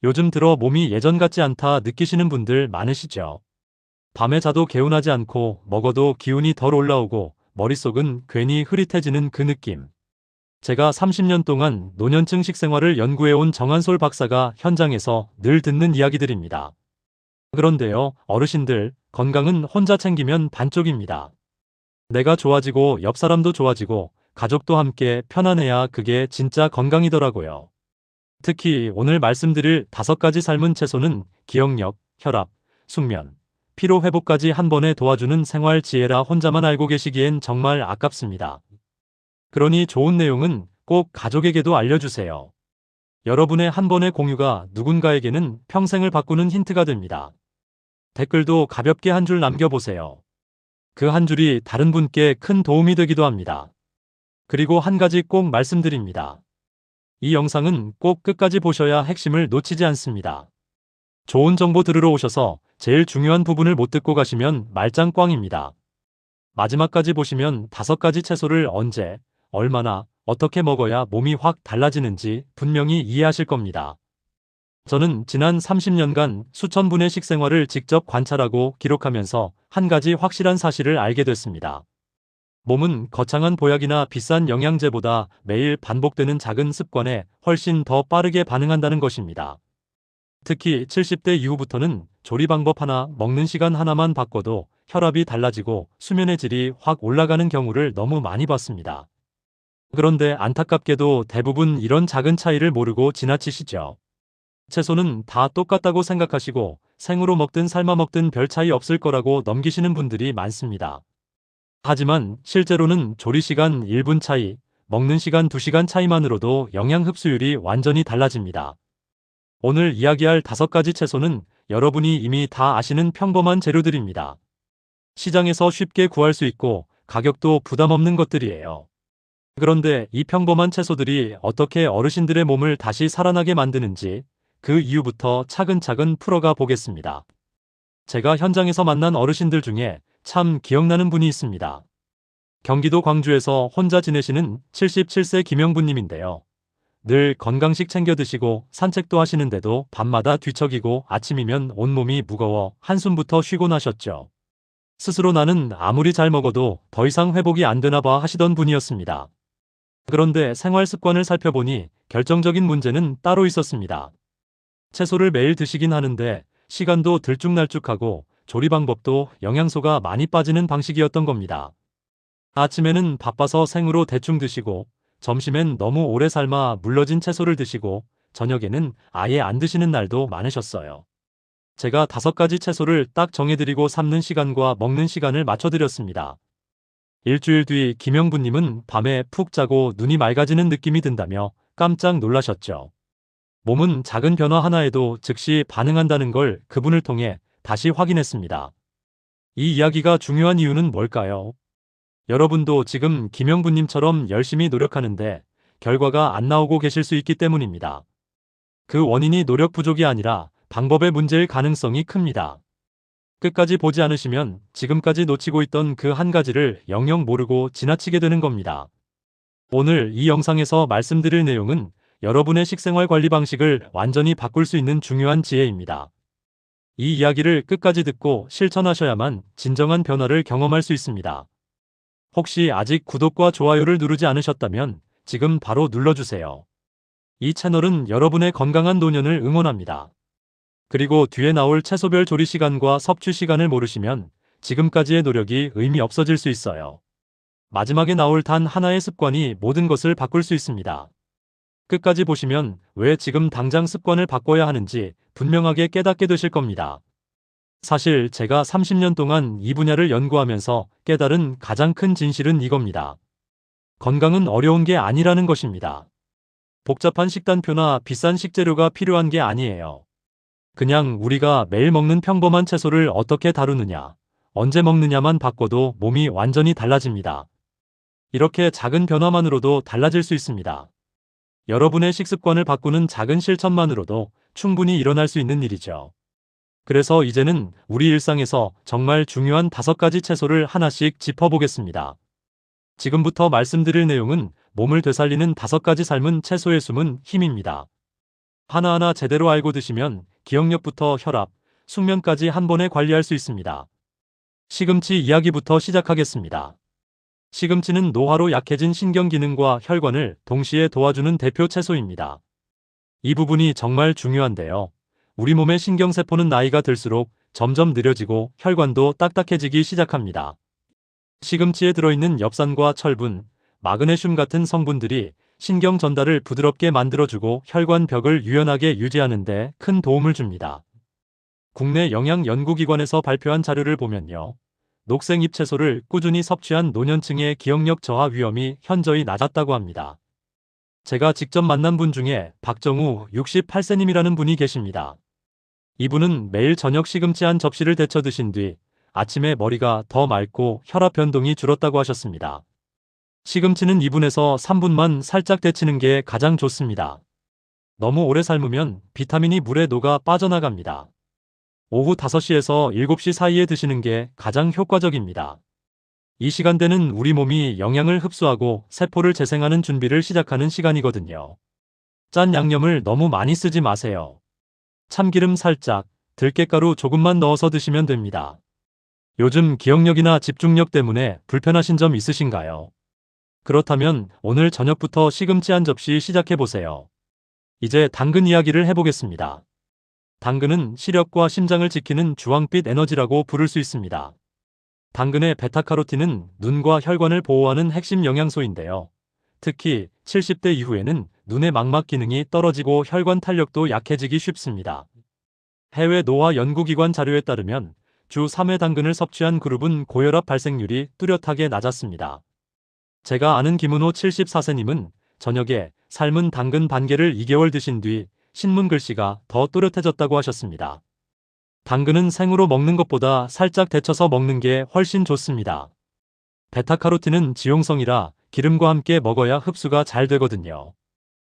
요즘 들어 몸이 예전 같지 않다 느끼시는 분들 많으시죠? 밤에 자도 개운하지 않고 먹어도 기운이 덜 올라오고 머릿속은 괜히 흐릿해지는 그 느낌. 제가 30년 동안 노년층 식생활을 연구해온 정한솔 박사가 현장에서 늘 듣는 이야기들입니다. 그런데요, 어르신들, 건강은 혼자 챙기면 반쪽입니다. 내가 좋아지고 옆 사람도 좋아지고 가족도 함께 편안해야 그게 진짜 건강이더라고요. 특히 오늘 말씀드릴 5가지 삶은 채소는 기억력, 혈압, 숙면, 피로 회복까지 한 번에 도와주는 생활 지혜라 혼자만 알고 계시기엔 정말 아깝습니다. 그러니 좋은 내용은 꼭 가족에게도 알려주세요. 여러분의 한 번의 공유가 누군가에게는 평생을 바꾸는 힌트가 됩니다. 댓글도 가볍게 한 줄 남겨보세요. 그 한 줄이 다른 분께 큰 도움이 되기도 합니다. 그리고 한 가지 꼭 말씀드립니다. 이 영상은 꼭 끝까지 보셔야 핵심을 놓치지 않습니다. 좋은 정보 들으러 오셔서 제일 중요한 부분을 못 듣고 가시면 말짱 꽝입니다. 마지막까지 보시면 5가지 채소를 언제, 얼마나, 어떻게 먹어야 몸이 확 달라지는지 분명히 이해하실 겁니다. 저는 지난 30년간 수천 분의 식생활을 직접 관찰하고 기록하면서 한 가지 확실한 사실을 알게 됐습니다. 몸은 거창한 보약이나 비싼 영양제보다 매일 반복되는 작은 습관에 훨씬 더 빠르게 반응한다는 것입니다. 특히 70대 이후부터는 조리 방법 하나, 먹는 시간 하나만 바꿔도 혈압이 달라지고 수면의 질이 확 올라가는 경우를 너무 많이 봤습니다. 그런데 안타깝게도 대부분 이런 작은 차이를 모르고 지나치시죠. 채소는 다 똑같다고 생각하시고 생으로 먹든 삶아 먹든 별 차이 없을 거라고 넘기시는 분들이 많습니다. 하지만 실제로는 조리시간 1분 차이, 먹는 시간 2시간 차이만으로도 영양 흡수율이 완전히 달라집니다. 오늘 이야기할 5가지 채소는 여러분이 이미 다 아시는 평범한 재료들입니다. 시장에서 쉽게 구할 수 있고 가격도 부담 없는 것들이에요. 그런데 이 평범한 채소들이 어떻게 어르신들의 몸을 다시 살아나게 만드는지 그 이유부터 차근차근 풀어가 보겠습니다. 제가 현장에서 만난 어르신들 중에 참 기억나는 분이 있습니다. 경기도 광주에서 혼자 지내시는 77세 김영부님인데요. 늘 건강식 챙겨 드시고 산책도 하시는데도 밤마다 뒤척이고 아침이면 온몸이 무거워 한숨부터 쉬곤 하셨죠. 스스로 나는 아무리 잘 먹어도 더 이상 회복이 안 되나 봐 하시던 분이었습니다. 그런데 생활 습관을 살펴보니 결정적인 문제는 따로 있었습니다. 채소를 매일 드시긴 하는데 시간도 들쭉날쭉하고 조리 방법도 영양소가 많이 빠지는 방식이었던 겁니다. 아침에는 바빠서 생으로 대충 드시고 점심엔 너무 오래 삶아 물러진 채소를 드시고 저녁에는 아예 안 드시는 날도 많으셨어요. 제가 5가지 채소를 딱 정해드리고 삶는 시간과 먹는 시간을 맞춰드렸습니다. 일주일 뒤 김영부님은 밤에 푹 자고 눈이 맑아지는 느낌이 든다며 깜짝 놀라셨죠. 몸은 작은 변화 하나에도 즉시 반응한다는 걸 그분을 통해 다시 확인했습니다. 이 이야기가 중요한 이유는 뭘까요? 여러분도 지금 김영부님처럼 열심히 노력하는데 결과가 안 나오고 계실 수 있기 때문입니다. 그 원인이 노력 부족이 아니라 방법의 문제일 가능성이 큽니다. 끝까지 보지 않으시면 지금까지 놓치고 있던 그 한 가지를 영영 모르고 지나치게 되는 겁니다. 오늘 이 영상에서 말씀드릴 내용은 여러분의 식생활 관리 방식을 완전히 바꿀 수 있는 중요한 지혜입니다. 이 이야기를 끝까지 듣고 실천하셔야만 진정한 변화를 경험할 수 있습니다. 혹시 아직 구독과 좋아요를 누르지 않으셨다면 지금 바로 눌러주세요. 이 채널은 여러분의 건강한 노년을 응원합니다. 그리고 뒤에 나올 채소별 조리 시간과 섭취 시간을 모르시면 지금까지의 노력이 의미 없어질 수 있어요. 마지막에 나올 단 하나의 습관이 모든 것을 바꿀 수 있습니다. 끝까지 보시면 왜 지금 당장 습관을 바꿔야 하는지 분명하게 깨닫게 되실 겁니다. 사실 제가 30년 동안 이 분야를 연구하면서 깨달은 가장 큰 진실은 이겁니다. 건강은 어려운 게 아니라는 것입니다. 복잡한 식단표나 비싼 식재료가 필요한 게 아니에요. 그냥 우리가 매일 먹는 평범한 채소를 어떻게 다루느냐, 언제 먹느냐만 바꿔도 몸이 완전히 달라집니다. 이렇게 작은 변화만으로도 달라질 수 있습니다. 여러분의 식습관을 바꾸는 작은 실천만으로도 충분히 일어날 수 있는 일이죠. 그래서 이제는 우리 일상에서 정말 중요한 5가지 채소를 하나씩 짚어보겠습니다. 지금부터 말씀드릴 내용은 몸을 되살리는 5가지 삶은 채소의 숨은 힘입니다. 하나하나 제대로 알고 드시면 기억력부터 혈압, 숙면까지 한 번에 관리할 수 있습니다. 시금치 이야기부터 시작하겠습니다. 시금치는 노화로 약해진 신경 기능과 혈관을 동시에 도와주는 대표 채소입니다. 이 부분이 정말 중요한데요. 우리 몸의 신경세포는 나이가 들수록 점점 느려지고 혈관도 딱딱해지기 시작합니다. 시금치에 들어있는 엽산과 철분, 마그네슘 같은 성분들이 신경 전달을 부드럽게 만들어주고 혈관 벽을 유연하게 유지하는 데 큰 도움을 줍니다. 국내 영양연구기관에서 발표한 자료를 보면요. 녹색 잎채소를 꾸준히 섭취한 노년층의 기억력 저하 위험이 현저히 낮았다고 합니다. 제가 직접 만난 분 중에 박정우 68세님이라는 분이 계십니다. 이분은 매일 저녁 시금치 한 접시를 데쳐 드신 뒤 아침에 머리가 더 맑고 혈압 변동이 줄었다고 하셨습니다. 시금치는 2분에서 3분만 살짝 데치는 게 가장 좋습니다. 너무 오래 삶으면 비타민이 물에 녹아 빠져나갑니다. 오후 5시에서 7시 사이에 드시는 게 가장 효과적입니다. 이 시간대는 우리 몸이 영양을 흡수하고 세포를 재생하는 준비를 시작하는 시간이거든요. 짠 양념을 너무 많이 쓰지 마세요. 참기름 살짝, 들깨가루 조금만 넣어서 드시면 됩니다. 요즘 기억력이나 집중력 때문에 불편하신 점 있으신가요? 그렇다면 오늘 저녁부터 시금치 한 접시 시작해보세요. 이제 당근 이야기를 해보겠습니다. 당근은 시력과 심장을 지키는 주황빛 에너지라고 부를 수 있습니다. 당근의 베타카로틴은 눈과 혈관을 보호하는 핵심 영양소인데요. 특히 70대 이후에는 눈의 망막 기능이 떨어지고 혈관 탄력도 약해지기 쉽습니다. 해외 노화 연구기관 자료에 따르면 주 3회 당근을 섭취한 그룹은 고혈압 발생률이 뚜렷하게 낮았습니다. 제가 아는 김은호 74세님은 저녁에 삶은 당근 반 개를 2개월 드신 뒤 신문 글씨가 더 또렷해졌다고 하셨습니다. 당근은 생으로 먹는 것보다 살짝 데쳐서 먹는 게 훨씬 좋습니다. 베타카로틴은 지용성이라 기름과 함께 먹어야 흡수가 잘 되거든요.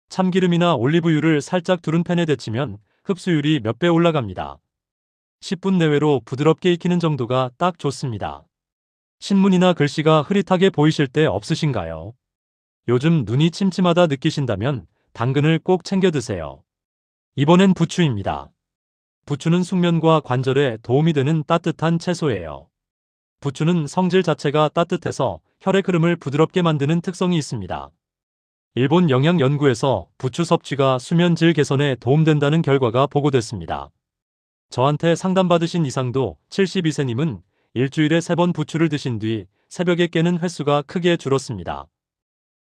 참기름이나 올리브유를 살짝 두른 팬에 데치면 흡수율이 몇 배 올라갑니다. 10분 내외로 부드럽게 익히는 정도가 딱 좋습니다. 신문이나 글씨가 흐릿하게 보이실 때 없으신가요? 요즘 눈이 침침하다 느끼신다면 당근을 꼭 챙겨 드세요. 이번엔 부추입니다. 부추는 숙면과 관절에 도움이 되는 따뜻한 채소예요. 부추는 성질 자체가 따뜻해서 혈액 흐름을 부드럽게 만드는 특성이 있습니다. 일본 영양연구에서 부추 섭취가 수면 질 개선에 도움된다는 결과가 보고됐습니다. 저한테 상담받으신 이상도 72세님은 일주일에 3번 부추를 드신 뒤 새벽에 깨는 횟수가 크게 줄었습니다.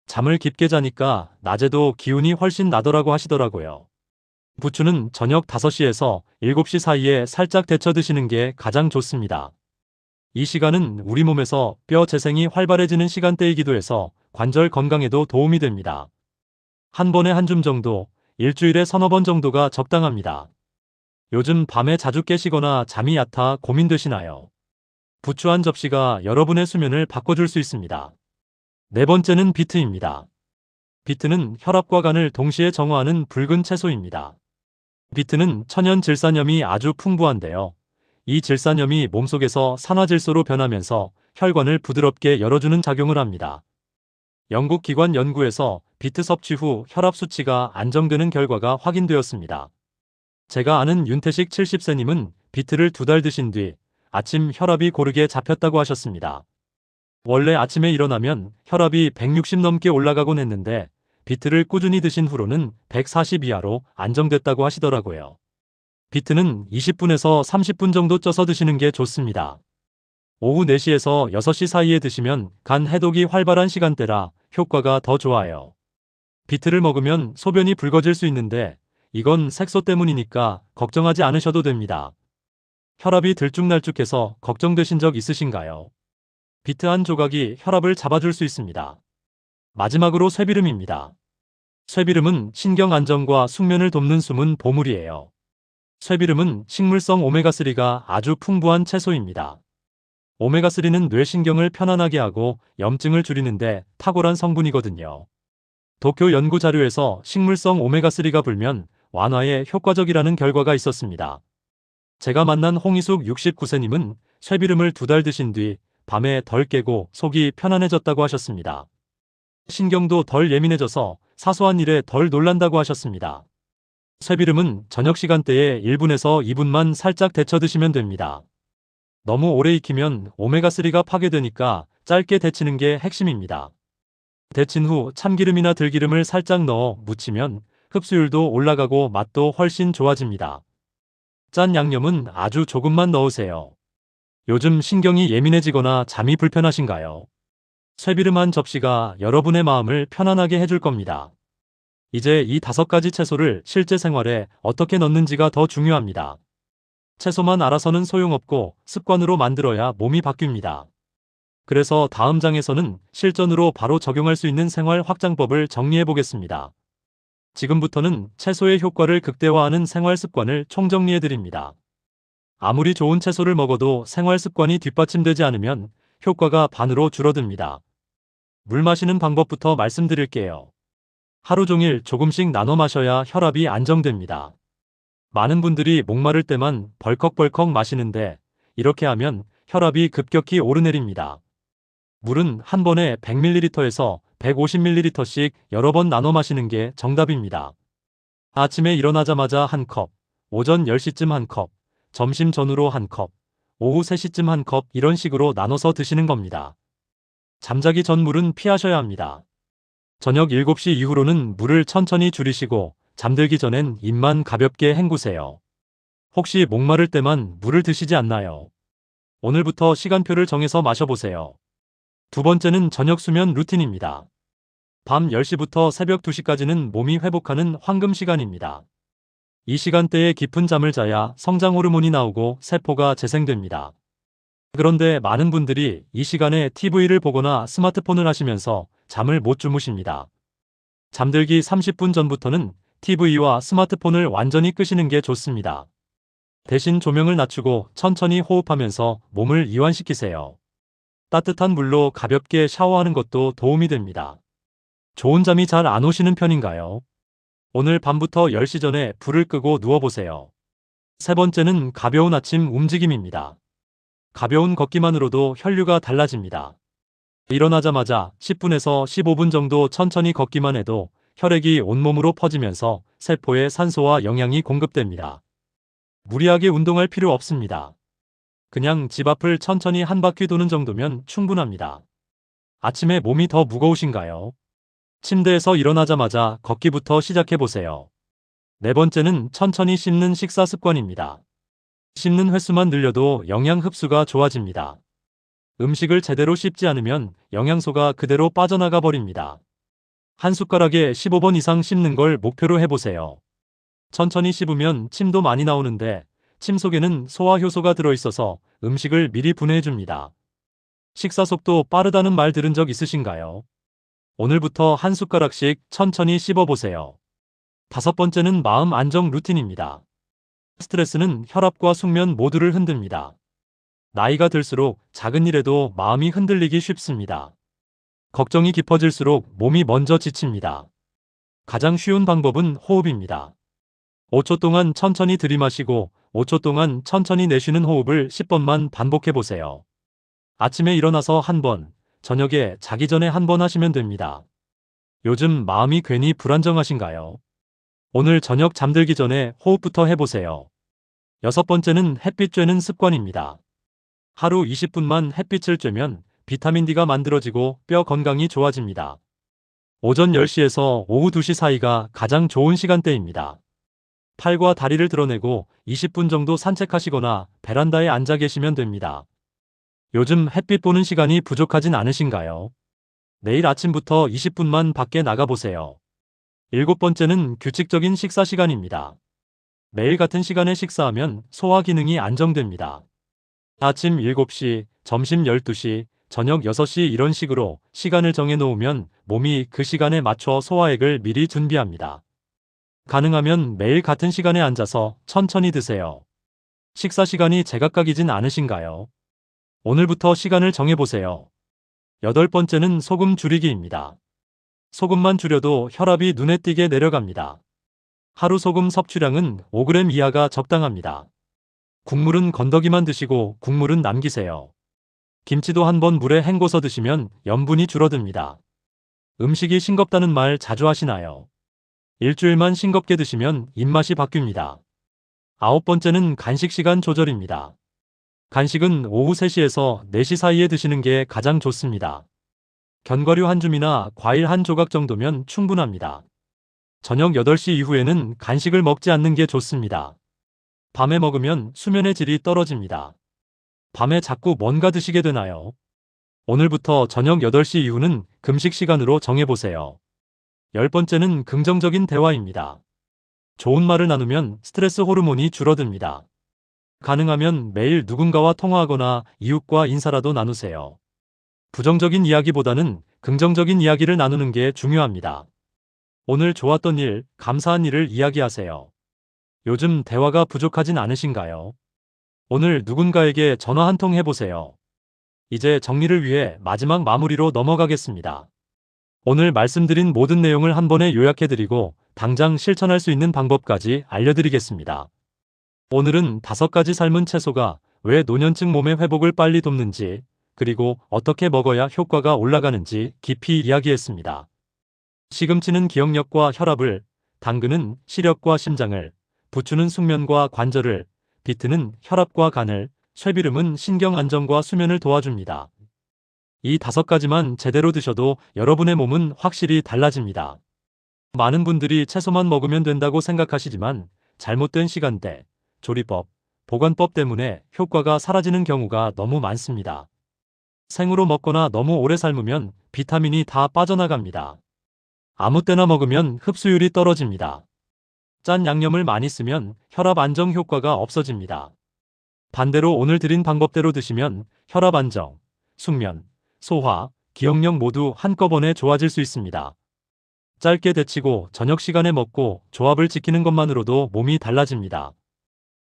잠을 깊게 자니까 낮에도 기운이 훨씬 나더라고 하시더라고요. 부추는 저녁 5시에서 7시 사이에 살짝 데쳐 드시는 게 가장 좋습니다. 이 시간은 우리 몸에서 뼈 재생이 활발해지는 시간대이기도 해서 관절 건강에도 도움이 됩니다. 한 번에 한 줌 정도, 일주일에 3-4번 정도가 적당합니다. 요즘 밤에 자주 깨시거나 잠이 얕아 고민되시나요? 부추 한 접시가 여러분의 수면을 바꿔줄 수 있습니다. 네 번째는 비트입니다. 비트는 혈압과 간을 동시에 정화하는 붉은 채소입니다. 비트는 천연 질산염이 아주 풍부한데요. 이 질산염이 몸속에서 산화질소로 변하면서 혈관을 부드럽게 열어주는 작용을 합니다. 영국 기관 연구에서 비트 섭취 후 혈압 수치가 안정되는 결과가 확인되었습니다. 제가 아는 윤태식 70세님은 비트를 2달 드신 뒤 아침 혈압이 고르게 잡혔다고 하셨습니다. 원래 아침에 일어나면 혈압이 160 넘게 올라가곤 했는데 비트를 꾸준히 드신 후로는 140 이하로 안정됐다고 하시더라고요. 비트는 20분에서 30분 정도 쪄서 드시는 게 좋습니다. 오후 4시에서 6시 사이에 드시면 간 해독이 활발한 시간대라 효과가 더 좋아요. 비트를 먹으면 소변이 붉어질 수 있는데 이건 색소 때문이니까 걱정하지 않으셔도 됩니다. 혈압이 들쭉날쭉해서 걱정되신 적 있으신가요? 비트 한 조각이 혈압을 잡아줄 수 있습니다. 마지막으로 쇠비름입니다. 쇠비름은 신경 안정과 숙면을 돕는 숨은 보물이에요. 쇠비름은 식물성 오메가3가 아주 풍부한 채소입니다. 오메가3는 뇌신경을 편안하게 하고 염증을 줄이는데 탁월한 성분이거든요. 도쿄 연구 자료에서 식물성 오메가3가 불면 완화에 효과적이라는 결과가 있었습니다. 제가 만난 홍희숙 69세님은 쇠비름을 2달 드신 뒤 밤에 덜 깨고 속이 편안해졌다고 하셨습니다. 신경도 덜 예민해져서 사소한 일에 덜 놀란다고 하셨습니다. 쇠비름은 저녁 시간대에 1분에서 2분만 살짝 데쳐 드시면 됩니다. 너무 오래 익히면 오메가3가 파괴되니까 짧게 데치는 게 핵심입니다. 데친 후 참기름이나 들기름을 살짝 넣어 무치면 흡수율도 올라가고 맛도 훨씬 좋아집니다. 짠 양념은 아주 조금만 넣으세요. 요즘 신경이 예민해지거나 잠이 불편하신가요? 쇠비름 한 접시가 여러분의 마음을 편안하게 해줄 겁니다. 이제 이 5가지 채소를 실제 생활에 어떻게 넣는지가 더 중요합니다. 채소만 알아서는 소용없고 습관으로 만들어야 몸이 바뀝니다. 그래서 다음 장에서는 실전으로 바로 적용할 수 있는 생활 확장법을 정리해 보겠습니다. 지금부터는 채소의 효과를 극대화하는 생활 습관을 총정리해 드립니다. 아무리 좋은 채소를 먹어도 생활 습관이 뒷받침되지 않으면 효과가 반으로 줄어듭니다. 물 마시는 방법부터 말씀드릴게요. 하루 종일 조금씩 나눠 마셔야 혈압이 안정됩니다. 많은 분들이 목마를 때만 벌컥벌컥 마시는데 이렇게 하면 혈압이 급격히 오르내립니다. 물은 한 번에 100ml에서 150ml씩 여러 번 나눠 마시는 게 정답입니다. 아침에 일어나자마자 한 컵, 오전 10시쯤 한 컵, 점심 전후로 한 컵, 오후 3시쯤 한 컵 이런 식으로 나눠서 드시는 겁니다. 잠자기 전 물은 피하셔야 합니다. 저녁 7시 이후로는 물을 천천히 줄이시고 잠들기 전엔 입만 가볍게 헹구세요. 혹시 목마를 때만 물을 드시지 않나요? 오늘부터 시간표를 정해서 마셔보세요. 두 번째는 저녁 수면 루틴입니다. 밤 10시부터 새벽 2시까지는 몸이 회복하는 황금 시간입니다. 이 시간대에 깊은 잠을 자야 성장 호르몬이 나오고 세포가 재생됩니다. 그런데 많은 분들이 이 시간에 TV를 보거나 스마트폰을 하시면서 잠을 못 주무십니다. 잠들기 30분 전부터는 TV와 스마트폰을 완전히 끄시는 게 좋습니다. 대신 조명을 낮추고 천천히 호흡하면서 몸을 이완시키세요. 따뜻한 물로 가볍게 샤워하는 것도 도움이 됩니다. 좋은 잠이 잘 안 오시는 편인가요? 오늘 밤부터 10시 전에 불을 끄고 누워보세요. 세 번째는 가벼운 아침 움직임입니다. 가벼운 걷기만으로도 혈류가 달라집니다. 일어나자마자 10분에서 15분 정도 천천히 걷기만 해도 혈액이 온몸으로 퍼지면서 세포에 산소와 영양이 공급됩니다. 무리하게 운동할 필요 없습니다. 그냥 집 앞을 천천히 한 바퀴 도는 정도면 충분합니다. 아침에 몸이 더 무거우신가요? 침대에서 일어나자마자 걷기부터 시작해보세요. 네 번째는 천천히 씹는 식사 습관입니다. 씹는 횟수만 늘려도 영양 흡수가 좋아집니다. 음식을 제대로 씹지 않으면 영양소가 그대로 빠져나가 버립니다. 한 숟가락에 15번 이상 씹는 걸 목표로 해보세요. 천천히 씹으면 침도 많이 나오는데 침 속에는 소화 효소가 들어있어서 음식을 미리 분해해줍니다. 식사 속도 빠르다는 말 들은 적 있으신가요? 오늘부터 한 숟가락씩 천천히 씹어보세요. 다섯 번째는 마음 안정 루틴입니다. 스트레스는 혈압과 숙면 모두를 흔듭니다. 나이가 들수록 작은 일에도 마음이 흔들리기 쉽습니다. 걱정이 깊어질수록 몸이 먼저 지칩니다. 가장 쉬운 방법은 호흡입니다. 5초 동안 천천히 들이마시고 5초 동안 천천히 내쉬는 호흡을 10번만 반복해보세요. 아침에 일어나서 한 번, 저녁에 자기 전에 한 번 하시면 됩니다. 요즘 마음이 괜히 불안정하신가요? 오늘 저녁 잠들기 전에 호흡부터 해보세요. 여섯 번째는 햇빛 쬐는 습관입니다. 하루 20분만 햇빛을 쬐면 비타민 D가 만들어지고 뼈 건강이 좋아집니다. 오전 10시에서 오후 2시 사이가 가장 좋은 시간대입니다. 팔과 다리를 드러내고 20분 정도 산책하시거나 베란다에 앉아 계시면 됩니다. 요즘 햇빛 보는 시간이 부족하진 않으신가요? 내일 아침부터 20분만 밖에 나가보세요. 일곱 번째는 규칙적인 식사 시간입니다. 매일 같은 시간에 식사하면 소화 기능이 안정됩니다. 아침 7시, 점심 12시, 저녁 6시 이런 식으로 시간을 정해 놓으면 몸이 그 시간에 맞춰 소화액을 미리 준비합니다. 가능하면 매일 같은 시간에 앉아서 천천히 드세요. 식사 시간이 제각각이진 않으신가요? 오늘부터 시간을 정해보세요. 여덟 번째는 소금 줄이기입니다. 소금만 줄여도 혈압이 눈에 띄게 내려갑니다. 하루 소금 섭취량은 5g 이하가 적당합니다. 국물은 건더기만 드시고 국물은 남기세요. 김치도 한번 물에 헹궈서 드시면 염분이 줄어듭니다. 음식이 싱겁다는 말 자주 하시나요? 일주일만 싱겁게 드시면 입맛이 바뀝니다. 아홉 번째는 간식 시간 조절입니다. 간식은 오후 3시에서 4시 사이에 드시는 게 가장 좋습니다. 견과류 한 줌이나 과일 한 조각 정도면 충분합니다. 저녁 8시 이후에는 간식을 먹지 않는 게 좋습니다. 밤에 먹으면 수면의 질이 떨어집니다. 밤에 자꾸 뭔가 드시게 되나요? 오늘부터 저녁 8시 이후는 금식 시간으로 정해보세요. 10번째는 긍정적인 대화입니다. 좋은 말을 나누면 스트레스 호르몬이 줄어듭니다. 가능하면 매일 누군가와 통화하거나 이웃과 인사라도 나누세요. 부정적인 이야기보다는 긍정적인 이야기를 나누는 게 중요합니다. 오늘 좋았던 일, 감사한 일을 이야기하세요. 요즘 대화가 부족하진 않으신가요? 오늘 누군가에게 전화 한 통 해보세요. 이제 정리를 위해 마지막 마무리로 넘어가겠습니다. 오늘 말씀드린 모든 내용을 한 번에 요약해드리고 당장 실천할 수 있는 방법까지 알려드리겠습니다. 오늘은 5가지 삶은 채소가 왜 노년층 몸의 회복을 빨리 돕는지, 그리고 어떻게 먹어야 효과가 올라가는지 깊이 이야기했습니다. 시금치는 기억력과 혈압을, 당근은 시력과 심장을, 부추는 숙면과 관절을, 비트는 혈압과 간을, 쇠비름은 신경 안정과 수면을 도와줍니다. 이 5가지만 제대로 드셔도 여러분의 몸은 확실히 달라집니다. 많은 분들이 채소만 먹으면 된다고 생각하시지만 잘못된 시간대, 조리법, 보관법 때문에 효과가 사라지는 경우가 너무 많습니다. 생으로 먹거나 너무 오래 삶으면 비타민이 다 빠져나갑니다. 아무 때나 먹으면 흡수율이 떨어집니다. 짠 양념을 많이 쓰면 혈압 안정 효과가 없어집니다. 반대로 오늘 드린 방법대로 드시면 혈압 안정, 숙면, 소화, 기억력 모두 한꺼번에 좋아질 수 있습니다. 짧게 데치고 저녁 시간에 먹고 조합을 지키는 것만으로도 몸이 달라집니다.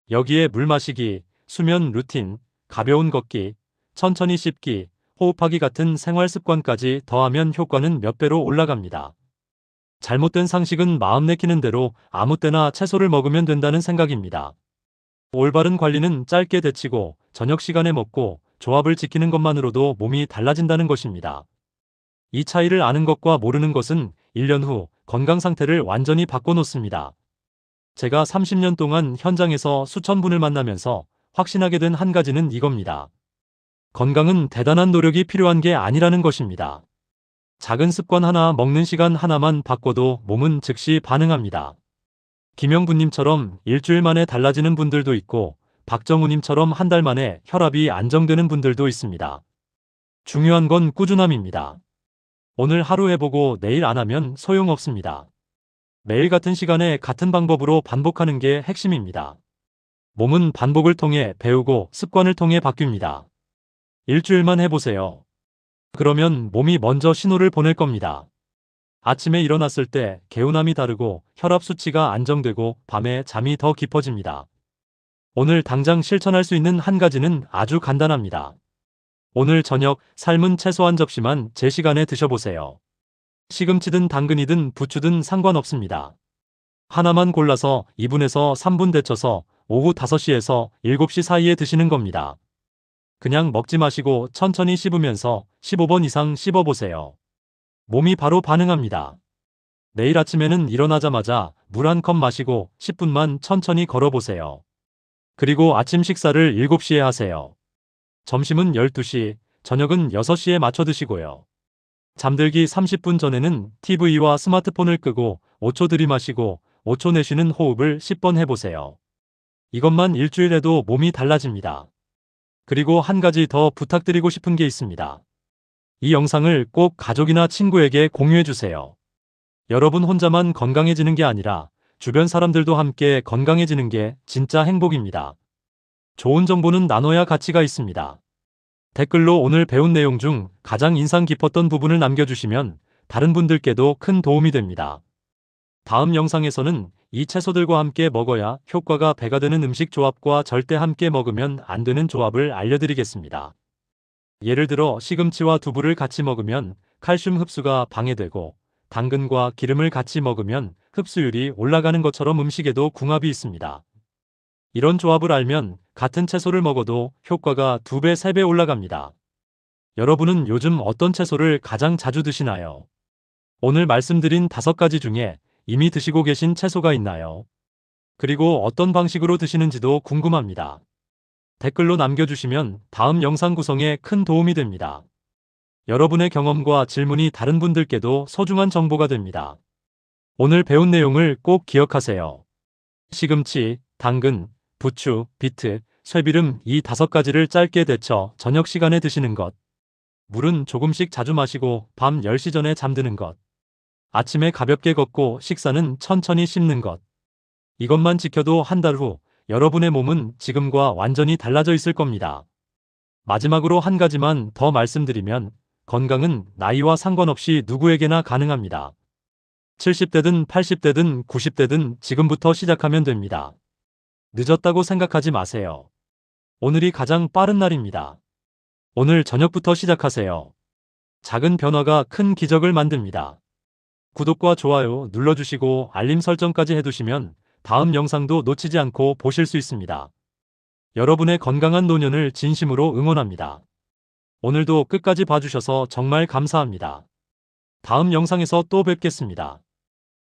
여기에 물 마시기, 수면 루틴, 가벼운 걷기, 천천히 씹기, 호흡하기 같은 생활 습관까지 더하면 효과는 몇 배로 올라갑니다. 잘못된 상식은 마음 내키는 대로 아무 때나 채소를 먹으면 된다는 생각입니다. 올바른 관리는 짧게 데치고 저녁 시간에 먹고 조합을 지키는 것만으로도 몸이 달라진다는 것입니다. 이 차이를 아는 것과 모르는 것은 1년 후 건강 상태를 완전히 바꿔놓습니다. 제가 30년 동안 현장에서 수천 분을 만나면서 확신하게 된 한 가지는 이겁니다. 건강은 대단한 노력이 필요한 게 아니라는 것입니다. 작은 습관 하나, 먹는 시간 하나만 바꿔도 몸은 즉시 반응합니다. 김영부님처럼 일주일 만에 달라지는 분들도 있고 박정우님처럼 한 달 만에 혈압이 안정되는 분들도 있습니다. 중요한 건 꾸준함입니다. 오늘 하루 해보고 내일 안 하면 소용없습니다. 매일 같은 시간에 같은 방법으로 반복하는 게 핵심입니다. 몸은 반복을 통해 배우고 습관을 통해 바뀝니다. 일주일만 해보세요. 그러면 몸이 먼저 신호를 보낼 겁니다. 아침에 일어났을 때 개운함이 다르고 혈압 수치가 안정되고 밤에 잠이 더 깊어집니다. 오늘 당장 실천할 수 있는 한 가지는 아주 간단합니다. 오늘 저녁 삶은 채소 한 접시만 제 시간에 드셔보세요. 시금치든 당근이든 부추든 상관없습니다. 하나만 골라서 2분에서 3분 데쳐서 오후 5시에서 7시 사이에 드시는 겁니다. 그냥 먹지 마시고 천천히 씹으면서 15번 이상 씹어보세요. 몸이 바로 반응합니다. 내일 아침에는 일어나자마자 물 한 컵 마시고 10분만 천천히 걸어보세요. 그리고 아침 식사를 7시에 하세요. 점심은 12시, 저녁은 6시에 맞춰 드시고요. 잠들기 30분 전에는 TV와 스마트폰을 끄고 5초 들이마시고 5초 내쉬는 호흡을 10번 해보세요. 이것만 일주일 해도 몸이 달라집니다. 그리고 한 가지 더 부탁드리고 싶은 게 있습니다. 이 영상을 꼭 가족이나 친구에게 공유해주세요. 여러분 혼자만 건강해지는 게 아니라 주변 사람들도 함께 건강해지는 게 진짜 행복입니다. 좋은 정보는 나눠야 가치가 있습니다. 댓글로 오늘 배운 내용 중 가장 인상 깊었던 부분을 남겨주시면 다른 분들께도 큰 도움이 됩니다. 다음 영상에서는 이 채소들과 함께 먹어야 효과가 배가 되는 음식 조합과 절대 함께 먹으면 안 되는 조합을 알려드리겠습니다. 예를 들어 시금치와 두부를 같이 먹으면 칼슘 흡수가 방해되고 당근과 기름을 같이 먹으면 흡수율이 올라가는 것처럼 음식에도 궁합이 있습니다. 이런 조합을 알면 같은 채소를 먹어도 효과가 2배, 3배 올라갑니다. 여러분은 요즘 어떤 채소를 가장 자주 드시나요? 오늘 말씀드린 5가지 중에 이미 드시고 계신 채소가 있나요? 그리고 어떤 방식으로 드시는지도 궁금합니다. 댓글로 남겨주시면 다음 영상 구성에 큰 도움이 됩니다. 여러분의 경험과 질문이 다른 분들께도 소중한 정보가 됩니다. 오늘 배운 내용을 꼭 기억하세요. 시금치, 당근, 부추, 비트, 쇠비름 이 5가지를 짧게 데쳐 저녁 시간에 드시는 것. 물은 조금씩 자주 마시고 밤 10시 전에 잠드는 것. 아침에 가볍게 걷고 식사는 천천히 씹는 것. 이것만 지켜도 한 달 후 여러분의 몸은 지금과 완전히 달라져 있을 겁니다. 마지막으로 한 가지만 더 말씀드리면 건강은 나이와 상관없이 누구에게나 가능합니다. 70대든 80대든 90대든 지금부터 시작하면 됩니다. 늦었다고 생각하지 마세요. 오늘이 가장 빠른 날입니다. 오늘 저녁부터 시작하세요. 작은 변화가 큰 기적을 만듭니다. 구독과 좋아요 눌러주시고 알림 설정까지 해두시면 다음 영상도 놓치지 않고 보실 수 있습니다. 여러분의 건강한 노년을 진심으로 응원합니다. 오늘도 끝까지 봐주셔서 정말 감사합니다. 다음 영상에서 또 뵙겠습니다.